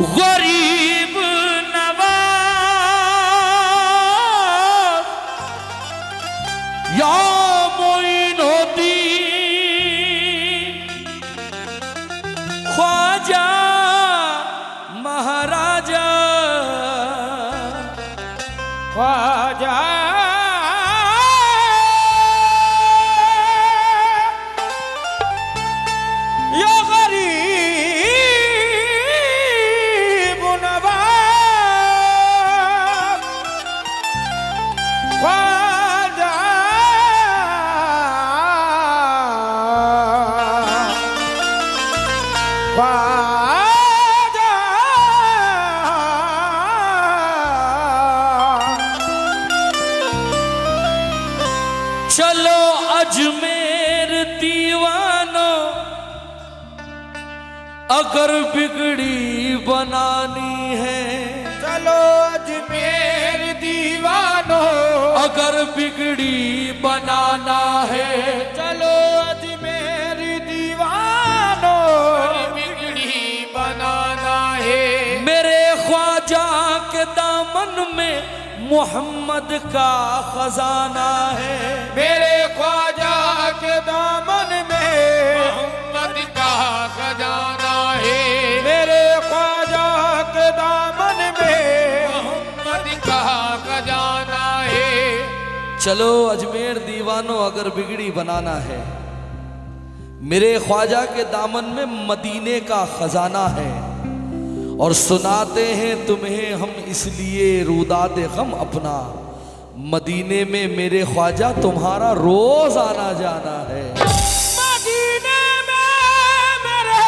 गरीब नवाज या मोइनुद्दीन ख्वाजा महाराजा ख्वाजा चलो अजमेर दीवानो अगर बिगड़ी बनानी है, चलो अजमेर दीवानो अगर बिगड़ी बनाना है, चलो अजमेर दीवानो बिगड़ी बनाना है। मेरे ख्वाजा के दामन में मोहम्मद का खजाना है, मेरे ख्वाजा के दामन में मोहम्मद का खजाना है, मेरे ख्वाजा के दामन में मोहम्मद का खजाना है। चलो अजमेर दीवानों अगर बिगड़ी बनाना है, मेरे ख्वाजा के दामन में मदीने का खजाना है, और सुनाते हैं तुम्हें हम इसलिए रूदादे गम अपना, मदीने में मेरे ख्वाजा तुम्हारा रोज आना जाना है। मदीने में मेरे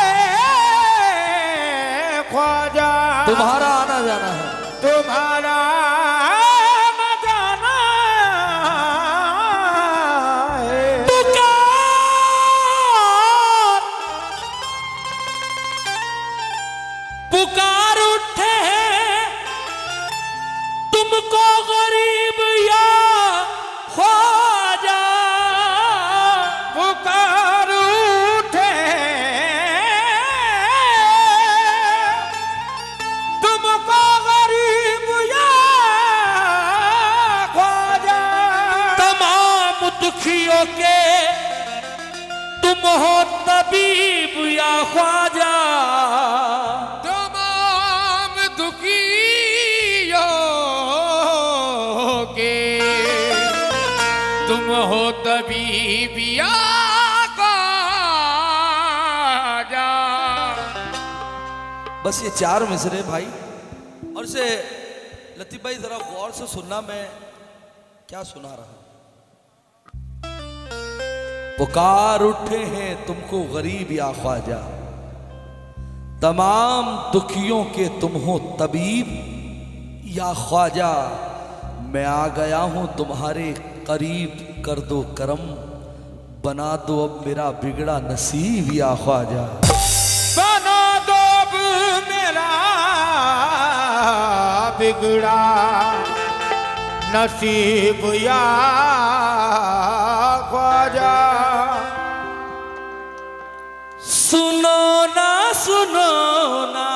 ख्वाजा तुम्हारा आना जाना है, तुम्हारा आना जाना है। पुकार उठे हैं तुमको गरीब या ख्वाजा, पुकार उठे तुमको गरीब या ख्वाजा, तमाम दुखियों के तुम हो तबीब या ख्वाजा, तुम हो तबीबिया ख्वाजा। बस ये चार मिसरे भाई, और से लतीफ भाई जरा गौर से सुनना मैं क्या सुना रहा हूं। पुकार उठे हैं तुमको गरीब या ख्वाजा, तमाम दुखियों के तुम हो तबीब या ख्वाजा, मैं आ गया हूं तुम्हारे करीब, कर दो करम बना दो अब मेरा बिगड़ा नसीब या ख्वाजा, बना दो अब मेरा बिगड़ा नसीब या ख्वाजा। सुनो ना सुनो ना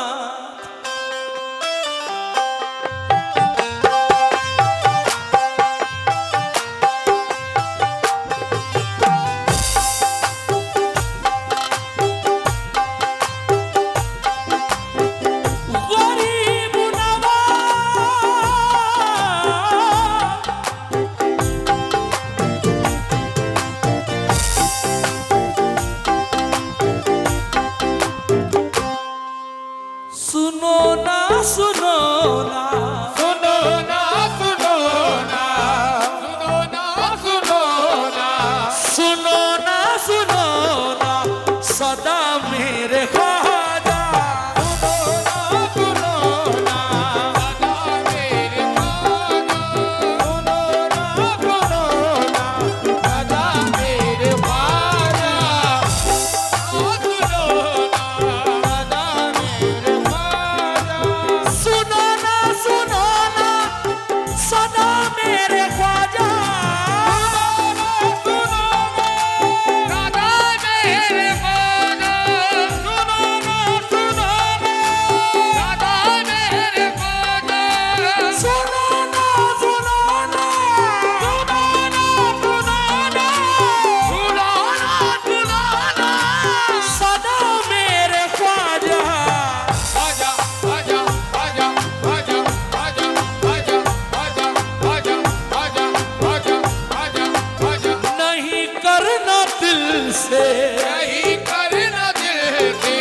से, नहीं करना दिल से,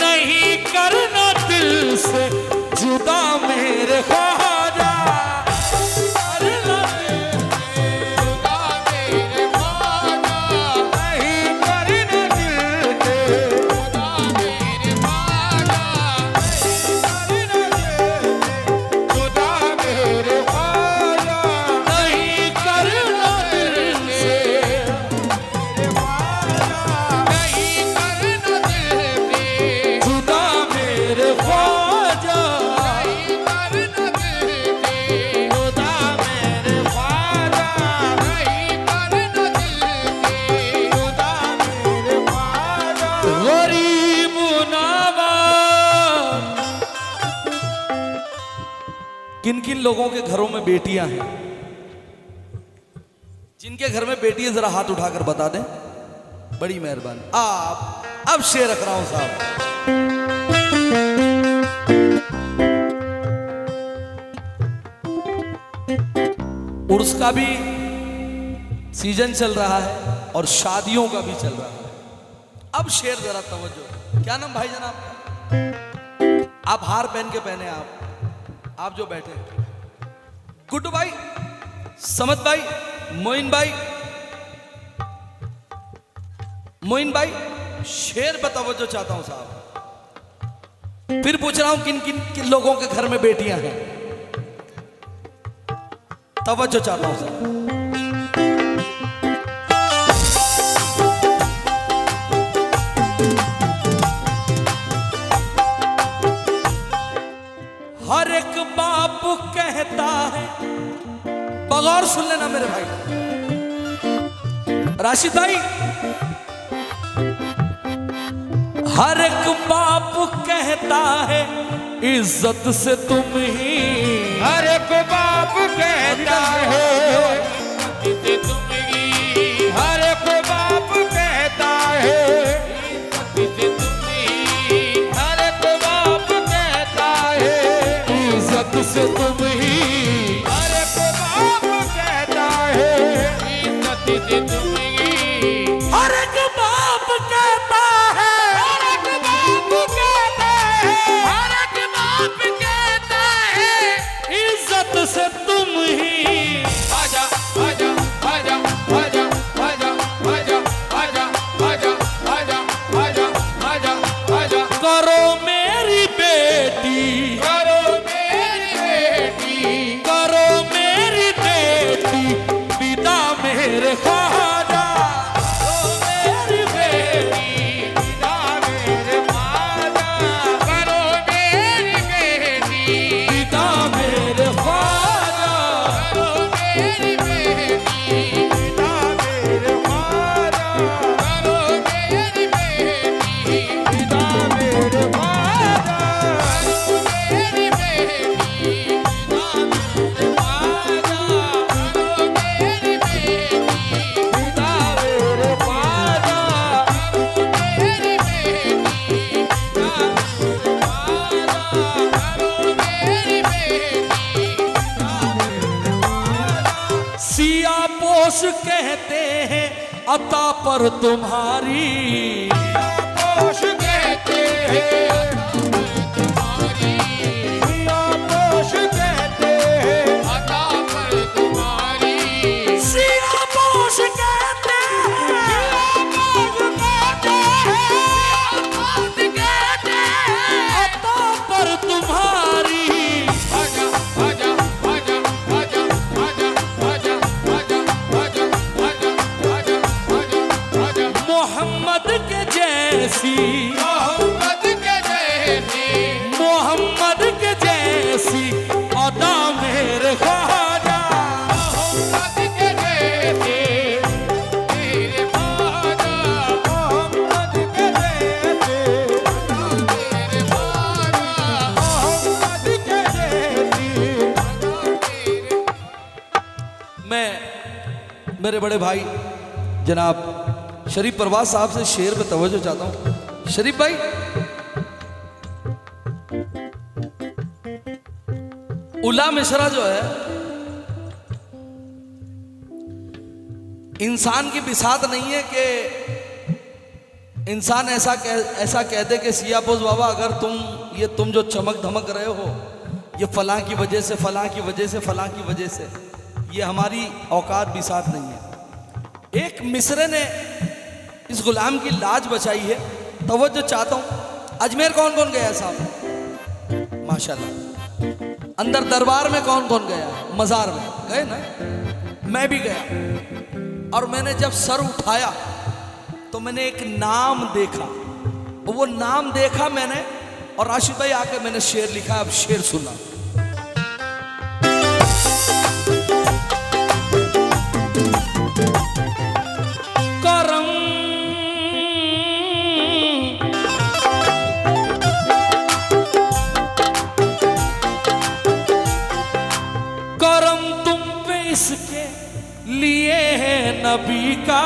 नहीं करना दिल से जुदा मेरे ख्वाजा। करना दिल से जुदा मेरे ख्वाजा, नहीं करना दिल से जुदा मेरे ख्वाजा, नहीं करना दिल से जुदा मेरे ख्वाजा, नहीं करना दिल से, मेरे ख्वाजा, नहीं करना दिल से जुदा मेरे ख्वाजा, नहीं करना दिल से जुदा मेरे ख्वाजा, नहीं करना दिल से जुदा मेरे ख्वाजा। गरीब नावार। किन किन लोगों के घरों में बेटियां हैं? जिनके घर में बेटी है जरा हाथ उठाकर बता दें, बड़ी मेहरबानी। आप अब शेर रख रहा हूं साहब। उर्स का भी सीजन चल रहा है और शादियों का भी चल रहा है। अब शेर जरा तवज्जो। क्या नाम भाई जान आपका? आप हार पहन के पहने, आप जो बैठे, गुड्डू भाई, समत भाई, मोइन भाई, शेर बताओ जो चाहता हूं साहब। फिर पूछ रहा हूं किन किन लोगों के घर में बेटियां हैं, तवज्जो चाहता हूं साहब। हर एक बाप कहता है, बगौर सुन लेना मेरे भाई राशिद भाई, हर एक बाप कहता है इज्जत से तुम ही, हर एक बाप कहता है इज्जत तुम ही, हर एक बाप कहता है इज्जत तुम ही, हर एक बाप कहता है इज्जत से तुम ही, हर एक बाप कहता है इज्जत से तुम ही, हर एक बाप कहता है, हर एक बाप कहता है, हर एक बाप कहता है इज्जत से तुम ही। आजा आजा आजा आजा आजा आजा आजा आजा आजा आजा आजा आजा करो मेरी बेटी, करो मेरी बेटी, करो मेरी बेटी विदा मेरे ख्वाजा, करो मेरी बेटी पिता मेरे ख्वाजा, करो मेरी बेटी, विदा मेरे ख्वाजा, करो मेरी बेटी, पिता मेरे ख्वाजा, करो मेरी बेटी, पिता मेरे ख्वाजा, करो मेरी बेटी, पिता मेरे ख्वाजा, करो मेरी बेटी, पिता मेरे ख्वाजा, करो मेरी बेटी, पिता मेरे ख्वाजा, करो मेरी बेटी, पिता मेरे ख्वाजा। सिया पोश कहते हैं अता पर तुम्हारी, पोष कहते हैं तुम्हारी, पोष कहते हैं अता पर तुम्हारी, सिया पोश कहते हैं, पोष कहते हैं कहते हैं अता पर तुम्हारी, आजा आजा आजा आजा आजा आजा आजा आजा आजा आजा आजा आजा मोहम्मद के जैसी, मोहम्मद के जैसी, मोहम्मद के जैसी अदा मेरे ख्वाजा, मोहम्मद के जैसी मेरे ख्वाजा, मोहम्मद के जैसी मेरे ख्वाजा, मोहम्मद के जैसी मेरे। मैं मेरे बड़े भाई जनाब शरीफ परवाज साहब से शेर पे तवज्जो चाहता हूं। शरीफ भाई, उला मिश्रा जो है इंसान की बिसात नहीं है कि इंसान ऐसा कह दे कि सियापोज बाबा अगर तुम जो चमक धमक रहे हो ये फलां की वजह से फलां की वजह से फलां की वजह से, ये हमारी औकात भी साथ नहीं है। एक मिसरे ने इस गुलाम की लाज बचाई है। तवज्जो चाहता हूं। अजमेर कौन कौन गया साहब? माशाल्लाह। अंदर दरबार में कौन कौन गया? मजार में गए ना? मैं भी गया। और मैंने जब सर उठाया तो मैंने एक नाम देखा। वो नाम देखा मैंने, और राशिद भाई आके मैंने शेर लिखा। अब शेर सुना। करम करम तुम पे इसके लिए है नबी का,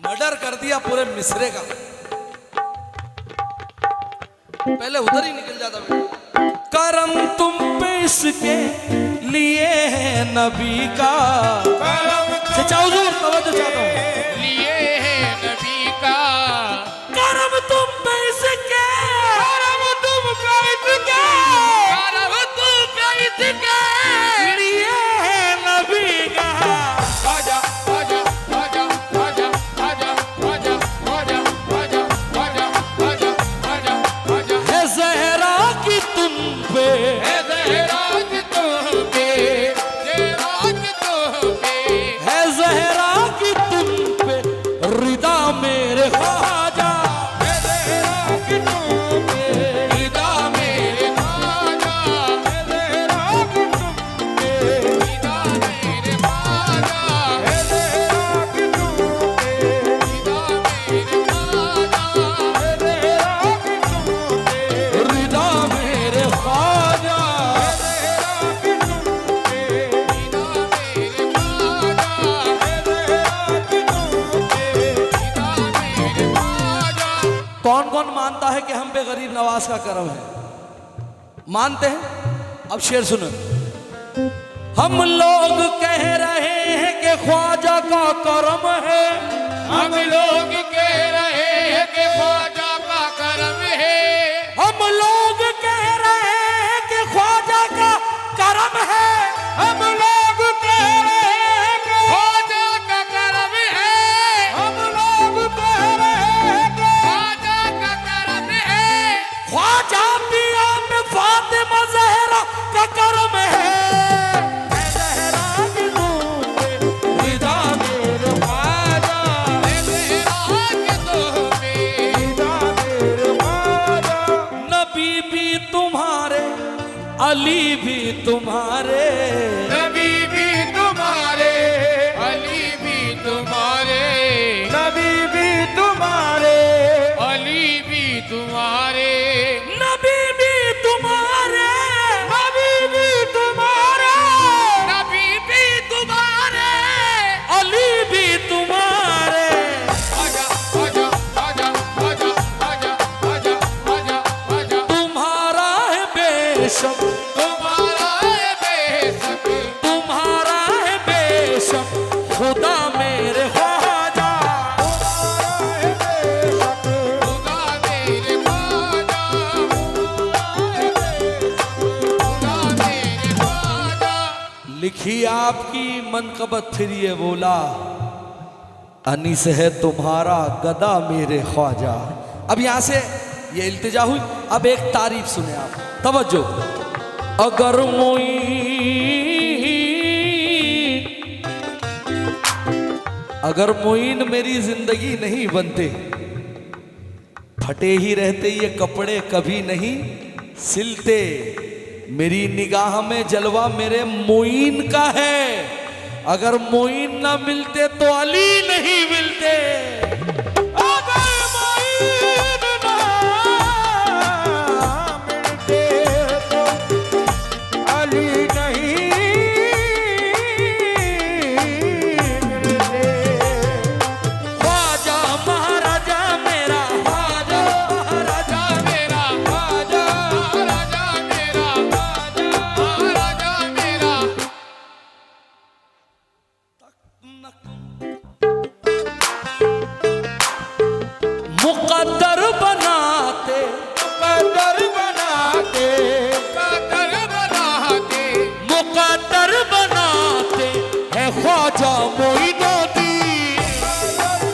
मर्डर कर दिया पूरे मिसरे का। पहले उधर ही निकल जाता बेटा। करम तुम पे इसके लिए है नबी का, सच्चा हुजूर तवज्जो चाहता हूं, लिए है नबी का। करम तुम पे इसके, करम तुम पे इसके, करम तुम पे इसके लिए है नबी का। आजा आजा आजा आजा आजा आजा आजा आजा आजा आजा आजा आजा। है ज़हरा की तुम पे, है ज़हरा की तुम पे, ज़हरा की तुम पे, है ज़हरा की तुम पे रिदा मेरे ख्वाजा, है ज़हरा की तुम पे, रिदा मेरे ख्वाजा, है ज़हरा की तुम पे, रिदा मेरे ख्वाजा, है ज़हरा की तुम पे, रिदा मेरे ख्वाजा, है ज़हरा की तुम पे, रिदा मेरे ख्वाजा। कौन कौन मानता है कि हम पे गरीब नवाज का करम है? मानते हैं? अब शेर सुनो। हम लोग कह रहे हैं कि ख्वाजा का करम है, हम लोग कह रहे हैं कि ख्वाजा का करम है, हम लोग कह रहे हैं कि ख्वाजा का करम है, हम लोग कह रहे हैं कि ख्वाजा का करम है, हम लोग कह रहे हैं कि ख्वाजा का करम है, ख्वाजा पिया में फातिमा ज़हरा का करम है। ज़हरा की नूर पे रिदा मेरे ख्वाजा, ज़हरा के तुम पे, रिदा मेरे ख्वाजा। नबी भी तुम्हारे, अली भी तुम्हारे, नबी भी तुम्हारे, अली भी तुम्हारे, नबी भी तुम्हारे, अली भी तुम्हारे, नबी भी तुम्हारे, नबी भी तुम्हारे, नबी भी तुम्हारे, अली भी तुम्हारे। आजा आजा आजा आजा आजा आजा आजा आजा। तुम्हारा है बेशक, तुम्हारा है बेशक, तुम्हारा है बेशक खुदा मेरे ख्वाजा, खुदा मेरे ख्वाजा, खुदा मेरे ख्वाजा। लिखी आपकी मनकबत फिर ये बोला, अनीस है तुम्हारा गदा मेरे ख्वाजा। अब यहां से ये इल्तिजा हुई। अब एक तारीफ सुने आप, तवज्जो। अगर मोइन मेरी जिंदगी नहीं बनते, फटे ही रहते ये कपड़े कभी नहीं सिलते। मेरी निगाह में जलवा मेरे मोइन का है, अगर मोइन ना मिलते तो अली नहीं मिलते। अगर मोइन ना मिलते तो अली नहीं मिलते। ख्वाजा महाराजा मेरा, ख्वाजा महाराजा मेरा, ख्वाजा महाराजा मेरा, ख्वाजा महाराजा मेरा। मुकद्दर बनाते, मुकद्दर बनाते, मुकद्दर बनाते, मुकद्दर बनाते है ख्वाजा मोइनुद्दीन।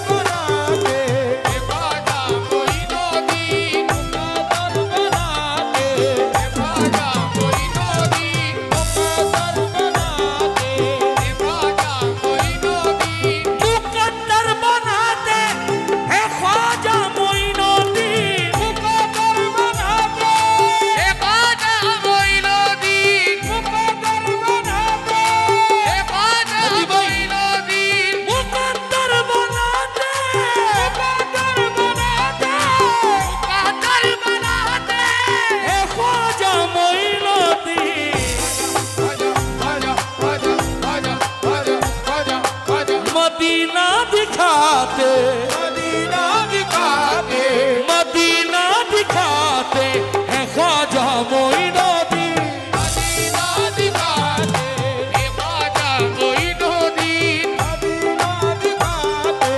बनाते ख्वाजा मोइनुद्दीन, मुकद्दर बनाते ख्वाजा मोइनुद्दीन, मुकद्दर बनाते ख्वाजा मोइनुद्दीन, मुकद्दर बनाते है ख्वाजा मोइनुद्दीन। मुकद्दर बनाते ख्वाजा मोइनुद्दीन, मुकद्दर बनाते ख्वाजा मोइनुद्दीन, मुकद्दर बनाते, मुकद्दर बनाते, मुकद्दर बनाते है ख्वाजा मोइनुद्दीन। मदीना दिखाते, मदीना दिखाते, मदीना दिखाते है ख्वाजा मोइनुद्दीन। मदीना दिखाते ख्वाजा मोइनुद्दीन, मदीना दिखाते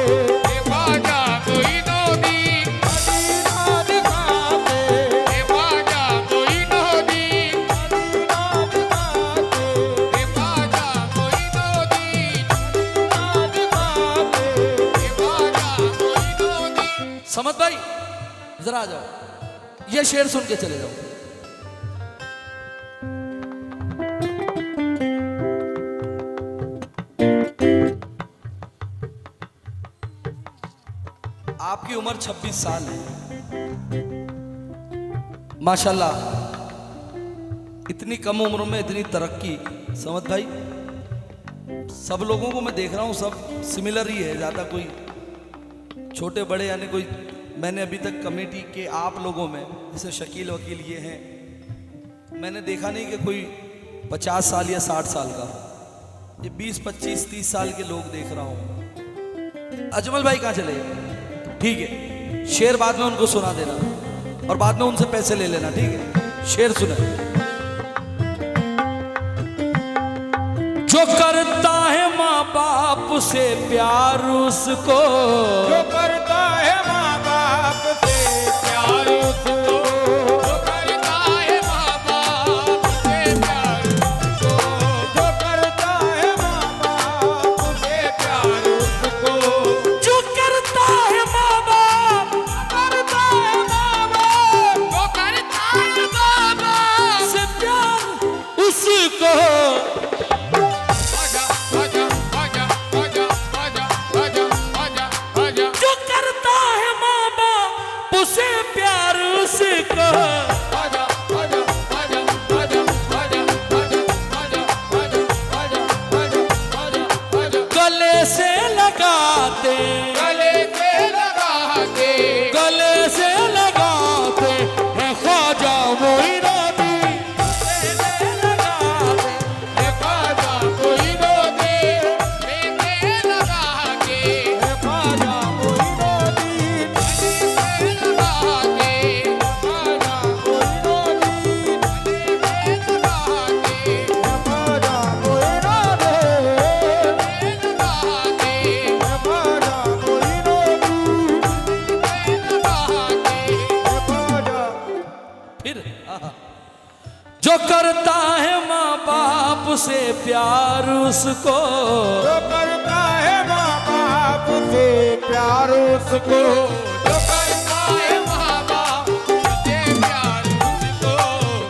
ख्वाजा मोइनुद्दीन, मदीना दिखाते ख्वाजा मोइनुद्दीन, मदीना दिखाते ख्वाजा मोइनुद्दीन, मदीना दिखाते ख्वाजा मोइनुद्दीन। समझ भाई, जरा आ जाओ, ये शेर सुन के चले जाओ। आपकी उम्र 26 साल है, माशाल्लाह। इतनी कम उम्र में इतनी तरक्की। समझ भाई, सब लोगों को मैं देख रहा हूँ, सब सिमिलर ही है, ज़्यादा कोई छोटे बड़े यानी कोई। मैंने अभी तक कमेटी के आप लोगों में, जैसे शकील वकील ये हैं, मैंने देखा नहीं कि कोई 50 साल या 60 साल का। ये 20, 25, 30 साल के लोग देख रहा हूँ। अजमल भाई कहाँ चले गए? ठीक है, शेर बाद में उनको सुना देना और बाद में उनसे पैसे ले लेना, ठीक है? शेर सुने। जो करता है माँ बाप से प्यार उसको, जो करता है माँ बाप से प्यार उसको, जो करता है माँ बाप से प्यार उसको, जो करता है माँ बाप से प्यार उसको, जो करता है माँ बाप, करता है माँ बाप, जो करता है माँ बाप से प्यार उसको। आजा आजा आजा आजा आजा आजा आजा आजा। जो करता है माँ बाप उसे प्यार उसको। आजा आजा आजा आजा आजा आजा आजा आजा आजा आजा आजा। गले से लगाते, गले से लगाते, गले से लगाते है ख्वाजा मोइनुद्दीन। गले से लगाते ख्वाजा मोइनुद्दीन, गले लगाके ख्वाजा मोइनुद्दीन, गले लगाके ख्वाजा मोइनुद्दीन, गले लगाके ख्वाजा मोइनुद्दीन, गले लगाके ख्वाजा मोइनुद्दीन, गले लगाके ख्वाजा। फिर आहा। जो करता है माँ बाप से प्यार उसको, जो करता है माँ बाप से प्यार उसको, जो करता है माँ बाप से प्यार उसको,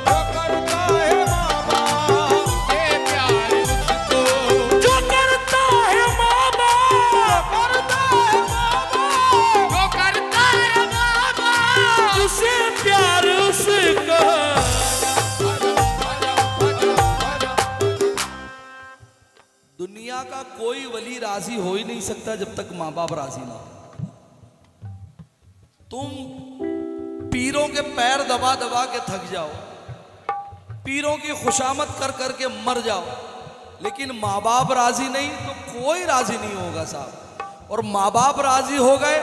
जो करता है माँ बाप से प्यार उसको, जो करता है माँ बाप, करता है माँ बाप, जो करता है माँ बाप उसे प्यार उसको। दुनिया का कोई वली राजी हो ही नहीं सकता जब तक माँ बाप राजी ना हो। तुम पीरों के पैर दबा दबा के थक जाओ, पीरों की खुशामद कर करके मर जाओ, लेकिन माँ बाप राजी नहीं तो कोई राजी नहीं होगा साहब। और माँ बाप राजी हो गए,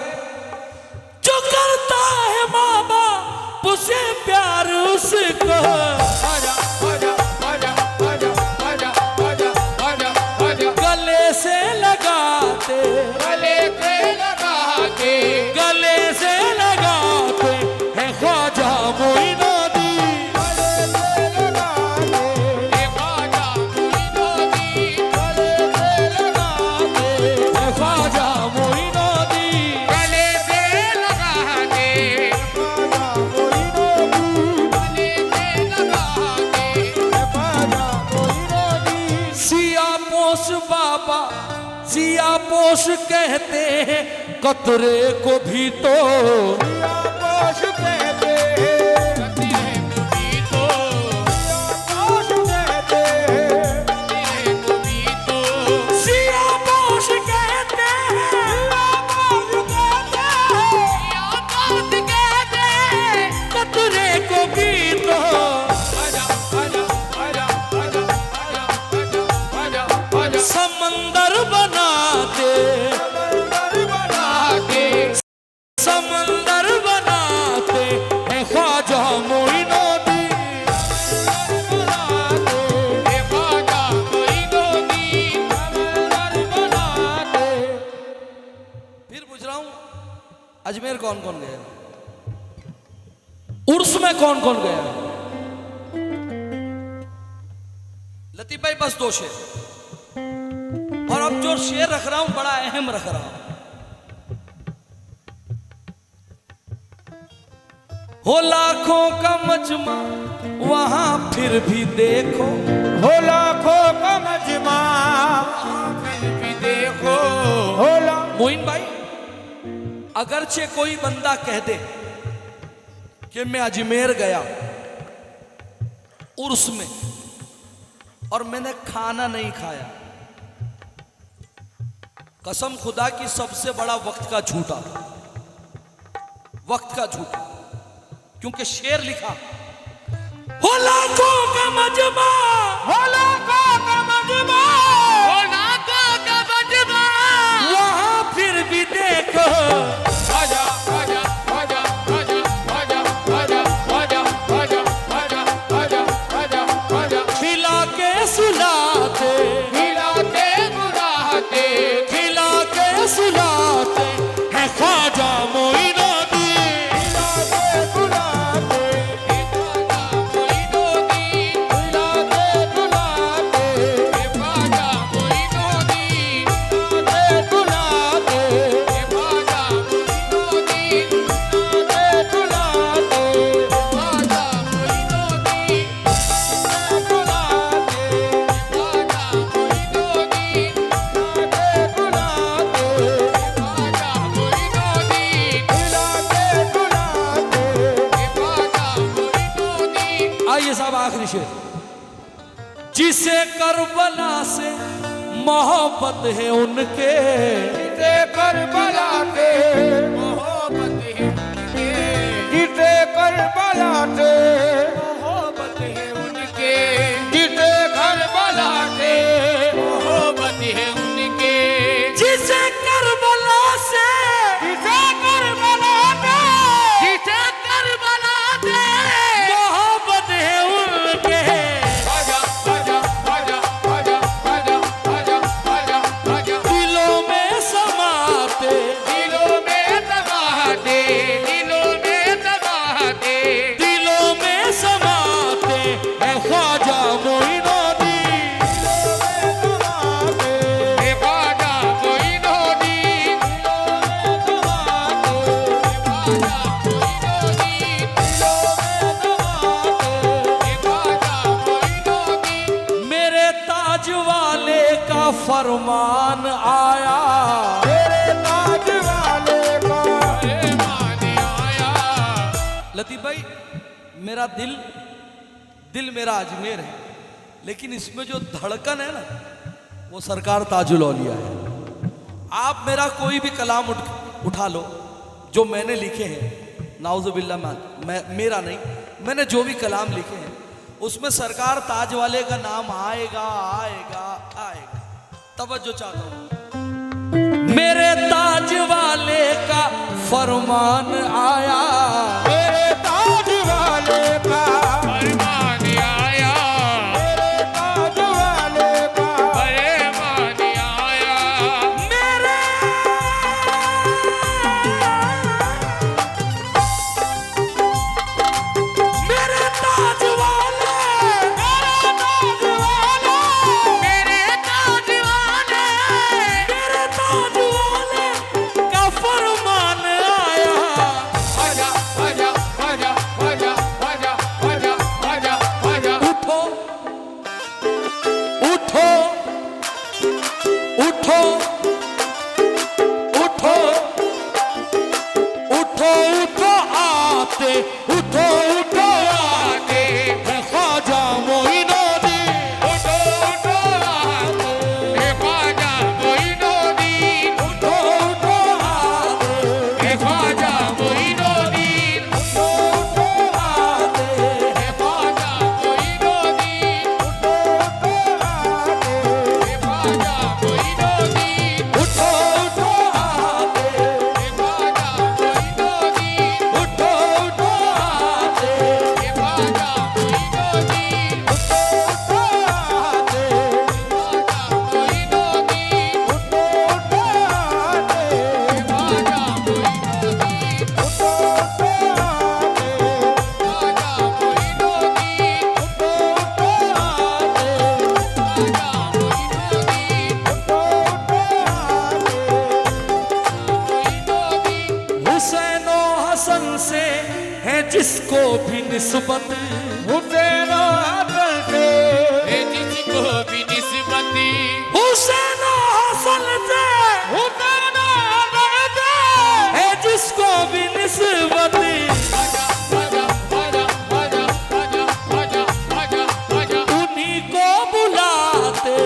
जो करता है माँ बाप उसे प्यार उसको, आजा आजा आजा आजा आजा आजा आजा आजा गले से लगाते, गले से लगाते, गले से लगाते हैं ख्वाजा मोइनुद्दीन, गले से लगाते, हे ख्वाजा मोइनुद्दीन, गले से लगाते हैं ख्वाजा मोइनुद्दीन, गले से लगाते, ख्वाजा मोइनुद्दीन, गले से लगाते, ख्वाजा मोइनुद्दीन। सियापोश बाबा सियापोश कहते हैं कतरे को भी तो, सियापोश कहते हैं, कतरे को भी तो, सियापोश कहते हैं, कतरे को भी तो, सियापोश कहते हैं, सियापोश कहते हैं, कतरे को भी तो, आजा आजा आजा आजा आजा आजा आजा समंदर बनाते, समंदर बनाते हैं ख्वाजा मोइनुद्दीन, हे ख्वाजा मोइनुद्दीन, फिर पूछ रहा हूं अजमेर कौन कौन गया, उर्स में कौन कौन गया? लतीफ भाई बस 2 शेर, और अब जो शेर रख रहा हूं बड़ा अहम रख रहा हूं। हो लाखों का मजमा वहां फिर भी देखो, हो लाखों का मजमा फिर भी देखो, हो मोइन भाई अगरचे कोई बंदा कह दे कि मैं अजमेर गया उर्स में और मैंने खाना नहीं खाया, कसम खुदा की सबसे बड़ा वक्त का झूठा, वक्त का झूठा, क्योंकि शेर लिखा हो लाखों का मजमा, हो लाखों का मजमा, हो लाखों का मजमा, वहां फिर भी देखो, आजा आजा आजा आजा आजा आजा आजा आजा आजा आजा आजा आजा खिला के सुलाते, खिलाते बुलाते, खिला के सुलाते हैं ख्वाजा मोइनुद्दीन, खिलाते बुलाते, हे ख्वाजा मोइनुद्दीन, खिलाते बुलाते, हे ख्वाजा मोइनुद्दीन, खिलाते बुलाते, हे ख्वाजा मोइनुद्दीन, खिलाते बुलाते, ख्वाजा मोइनुद्दीन, बुलाते, ख्वाजा मोइनुद्दीन, खिलाते बुलाते, ख्वाजा मोइनुद्दीन, खिलाते बुलाते। हे ख्वाजा मोइनुद्दीन, आइए साहब आखिरी शेर, जिसे करबला से मोहब्बत है उनके, जिसे करबला से मोहब्बत है उनके, जिसे करबला से मोहब्बत है उनके, जिसे करबला से मोहब्बत है उनके, जिसे करबला से, जिसे करबला से, जिसे करबला से मोहब्बत है उनके, आजा आजा आजा आजा आजा आजा आजा आजा दिलों में समाते, दिलों में दबाते, दिलों में दबाते, दिलों में समाते हैं ख्वाजा मोइनुद्दीन, हे ख्वाजा मोइनुद्दीन, ख्वाजा मोइनुद्दीन, हे ख्वाजा मोइनुद्दीन, मेरे ताज वाले का फरमान आया, मेरे ताज वाले का फरमान आया। लतीफ भाई मेरा दिल मेरा अजमेर है, लेकिन इसमें जो धड़कन है ना वो सरकार ताजुल औलिया है। आप मेरा कोई भी कलाम उठा लो जो मैंने लिखे हैं, नाउजुबिल्ला, मेरा नहीं, मैंने जो भी कलाम लिखे हैं उसमें सरकार ताज वाले का नाम आएगा आएगा आएगा। तवज्जो चाहता हूं, मेरे ताज वाले का फरमान आया, मेरे ताज वाले का फरमान आया, मेरे ताज वाले का फरमान आया, मेरे ताज वाले, मेरे ताज वाले, मेरे ताज वाले का फरमान आया। आजा आजा आजा आजा आजा आजा आजा आजा, उठो उठो उठो उठो उठो उठो आते, उठो उठो आते हैं ख्वाजा मोइनुद्दीन। उठो उठो आते हे ख्वाजा मोइनुद्दीन, उठो उठो आते, हे ख्वाजा मोइनुद्दीन, उठो उठो आते, हे ख्वाजा मोइनुद्दीन, उठो उठो आते, हे ख्वाजा मोइनुद्दीन, उठो उठो आते, हे ख्वाजा मोइनुद्दीन, उठो उठो आते, हे ख्वाजा मोइनुद्दीन, उठो उठो आते, ख्वाजा मोइनुद्दीन, उठो उठो आते, ख्वाजा मोइनुद्दीन, उठो उठो आते, ख्वाजा मोइनुद्दीन, उठो उठो आते, ख्वाजा मोइनुद्दीन, उठो उठो आते। मोइनुद्दीन, हुसैन और हसन से है जिसको भी निस्बत, हुसैन हसन से है जिसको भी निस्बती, हुसैन और हसन से हुसैन हसन से है जिसको भी निस्बत। आजा आजा आजा आजा आजा आजा आजा आजा, उन्हीं को बुलाते